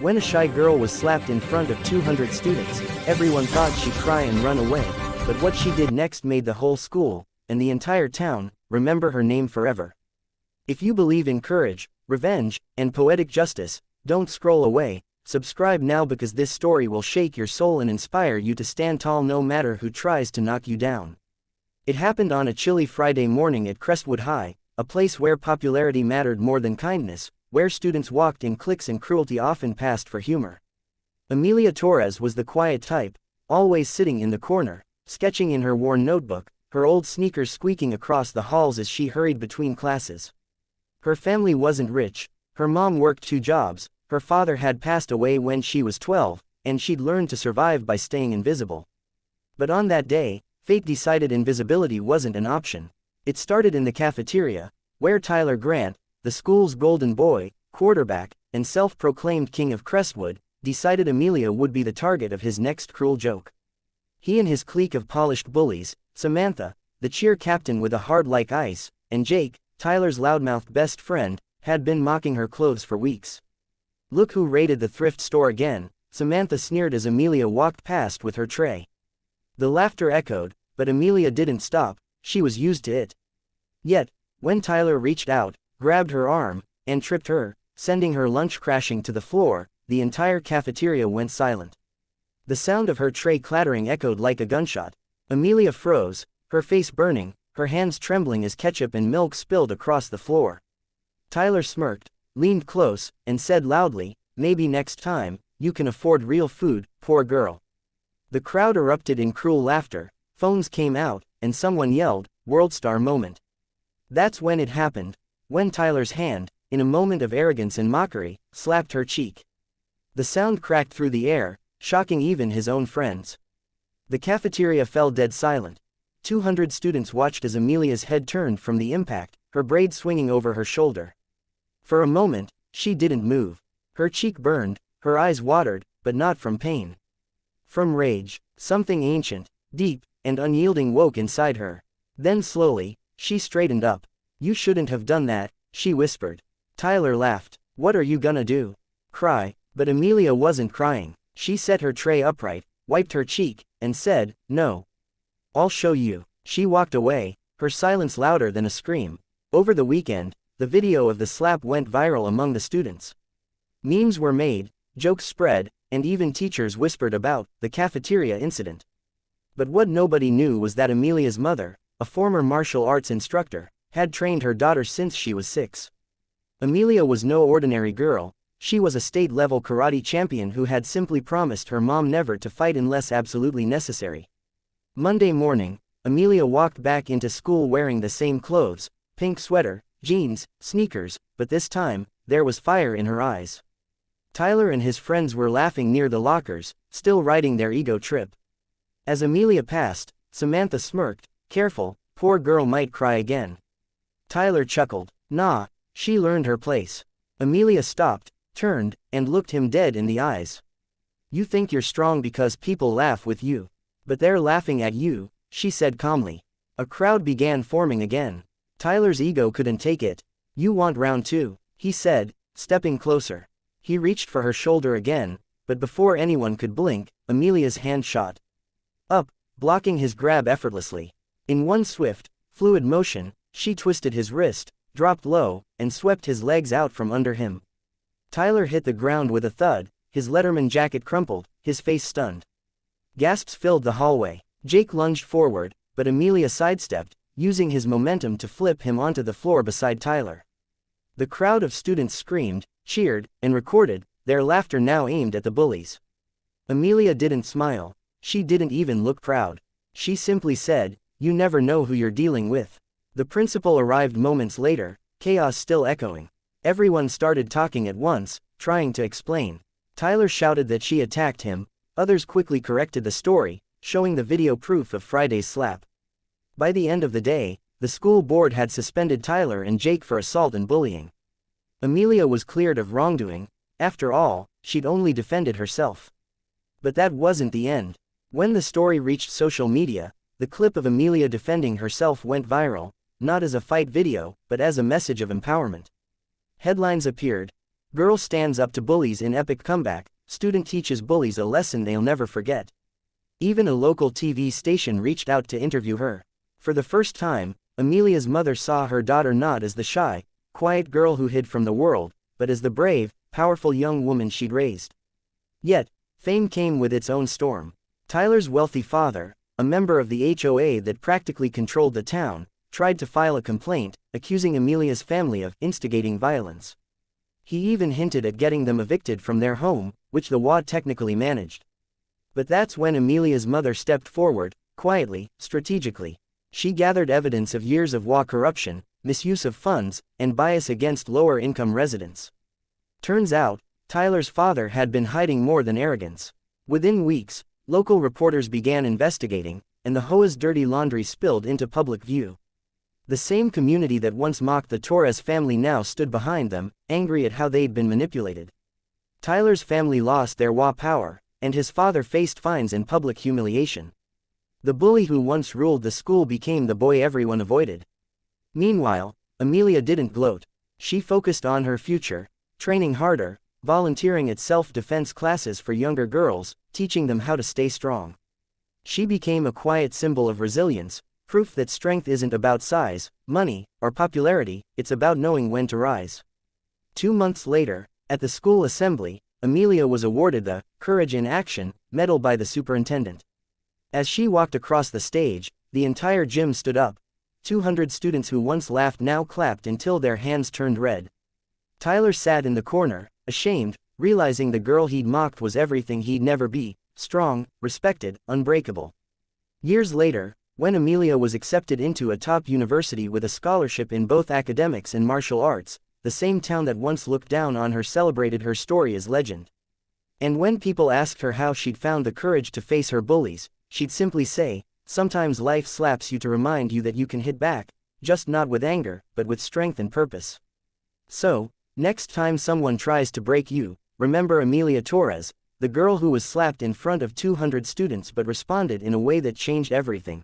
When a shy girl was slapped in front of 200 students, everyone thought she'd cry and run away, but what she did next made the whole school, and the entire town, remember her name forever. If you believe in courage, revenge, and poetic justice, don't scroll away, subscribe now because this story will shake your soul and inspire you to stand tall no matter who tries to knock you down. It happened on a chilly Friday morning at Crestwood High, a place where popularity mattered more than kindness, where students walked in cliques and cruelty often passed for humor. Amelia Torres was the quiet type, always sitting in the corner, sketching in her worn notebook, her old sneakers squeaking across the halls as she hurried between classes. Her family wasn't rich, her mom worked 2 jobs, her father had passed away when she was 12, and she'd learned to survive by staying invisible. But on that day, fate decided invisibility wasn't an option. It started in the cafeteria, where Tyler Grant, the school's golden boy, quarterback, and self-proclaimed king of Crestwood, decided Amelia would be the target of his next cruel joke. He and his clique of polished bullies, Samantha, the cheer captain with a heart like ice, and Jake, Tyler's loudmouthed best friend, had been mocking her clothes for weeks. "Look who raided the thrift store again," Samantha sneered as Amelia walked past with her tray. The laughter echoed, but Amelia didn't stop, she was used to it. Yet, when Tyler reached out, grabbed her arm, and tripped her, sending her lunch crashing to the floor, the entire cafeteria went silent. The sound of her tray clattering echoed like a gunshot. Amelia froze, her face burning, her hands trembling as ketchup and milk spilled across the floor. Tyler smirked, leaned close, and said loudly, "Maybe next time, you can afford real food, poor girl." The crowd erupted in cruel laughter, phones came out, and someone yelled, "Worldstar moment." That's when it happened. When Tyler's hand, in a moment of arrogance and mockery, slapped her cheek. The sound cracked through the air, shocking even his own friends. The cafeteria fell dead silent. 200 students watched as Amelia's head turned from the impact, her braid swinging over her shoulder. For a moment, she didn't move. Her cheek burned, her eyes watered, but not from pain. From rage, something ancient, deep, and unyielding woke inside her. Then slowly, she straightened up. "You shouldn't have done that," she whispered. Tyler laughed. "What are you gonna do? Cry?" But Amelia wasn't crying. She set her tray upright, wiped her cheek, and said, "No. I'll show you." She walked away, her silence louder than a scream. Over the weekend, the video of the slap went viral among the students. Memes were made, jokes spread, and even teachers whispered about the cafeteria incident. But what nobody knew was that Amelia's mother, a former martial arts instructor, had trained her daughter since she was 6. Amelia was no ordinary girl, she was a state-level karate champion who had simply promised her mom never to fight unless absolutely necessary. Monday morning, Amelia walked back into school wearing the same clothes, pink sweater, jeans, sneakers, but this time, there was fire in her eyes. Tyler and his friends were laughing near the lockers, still riding their ego trip. As Amelia passed, Samantha smirked, "Careful, poor girl might cry again." Tyler chuckled, "Nah, she learned her place." Amelia stopped, turned, and looked him dead in the eyes. "You think you're strong because people laugh with you. But they're laughing at you," she said calmly. A crowd began forming again. Tyler's ego couldn't take it. "You want round 2, he said, stepping closer. He reached for her shoulder again, but before anyone could blink, Amelia's hand shot up, blocking his grab effortlessly. In one swift, fluid motion, she twisted his wrist, dropped low, and swept his legs out from under him. Tyler hit the ground with a thud, his Letterman jacket crumpled, his face stunned. Gasps filled the hallway. Jake lunged forward, but Amelia sidestepped, using his momentum to flip him onto the floor beside Tyler. The crowd of students screamed, cheered, and recorded, their laughter now aimed at the bullies. Amelia didn't smile. She didn't even look proud. She simply said, "You never know who you're dealing with." The principal arrived moments later, chaos still echoing. Everyone started talking at once, trying to explain. Tyler shouted that she attacked him, others quickly corrected the story, showing the video proof of Friday's slap. By the end of the day, the school board had suspended Tyler and Jake for assault and bullying. Amelia was cleared of wrongdoing. After all, she'd only defended herself. But that wasn't the end. When the story reached social media, the clip of Amelia defending herself went viral, not as a fight video, but as a message of empowerment. Headlines appeared. Girl stands up to bullies in epic comeback, student teaches bullies a lesson they'll never forget. Even a local TV station reached out to interview her. For the first time, Amelia's mother saw her daughter not as the shy, quiet girl who hid from the world, but as the brave, powerful young woman she'd raised. Yet, fame came with its own storm. Tyler's wealthy father, a member of the HOA that practically controlled the town, tried to file a complaint, accusing Amelia's family of instigating violence. He even hinted at getting them evicted from their home, which the HOA technically managed. But that's when Amelia's mother stepped forward, quietly, strategically. She gathered evidence of years of HOA corruption, misuse of funds, and bias against lower-income residents. Turns out, Tyler's father had been hiding more than arrogance. Within weeks, local reporters began investigating, and the HOA's dirty laundry spilled into public view. The same community that once mocked the Torres family now stood behind them, angry at how they'd been manipulated. Tyler's family lost their HOA power, and his father faced fines and public humiliation. The bully who once ruled the school became the boy everyone avoided. Meanwhile, Amelia didn't gloat. She focused on her future, training harder, volunteering at self-defense classes for younger girls, teaching them how to stay strong. She became a quiet symbol of resilience, proof that strength isn't about size, money, or popularity, it's about knowing when to rise. 2 months later, at the school assembly, Amelia was awarded the Courage in Action medal by the superintendent. As she walked across the stage, the entire gym stood up. 200 students who once laughed now clapped until their hands turned red. Tyler sat in the corner, ashamed, realizing the girl he'd mocked was everything he'd never be: strong, respected, unbreakable. Years later, when Amelia was accepted into a top university with a scholarship in both academics and martial arts, the same town that once looked down on her celebrated her story as legend. And when people asked her how she'd found the courage to face her bullies, she'd simply say, "Sometimes life slaps you to remind you that you can hit back, just not with anger, but with strength and purpose." So, next time someone tries to break you, remember Amelia Torres, the girl who was slapped in front of 200 students but responded in a way that changed everything.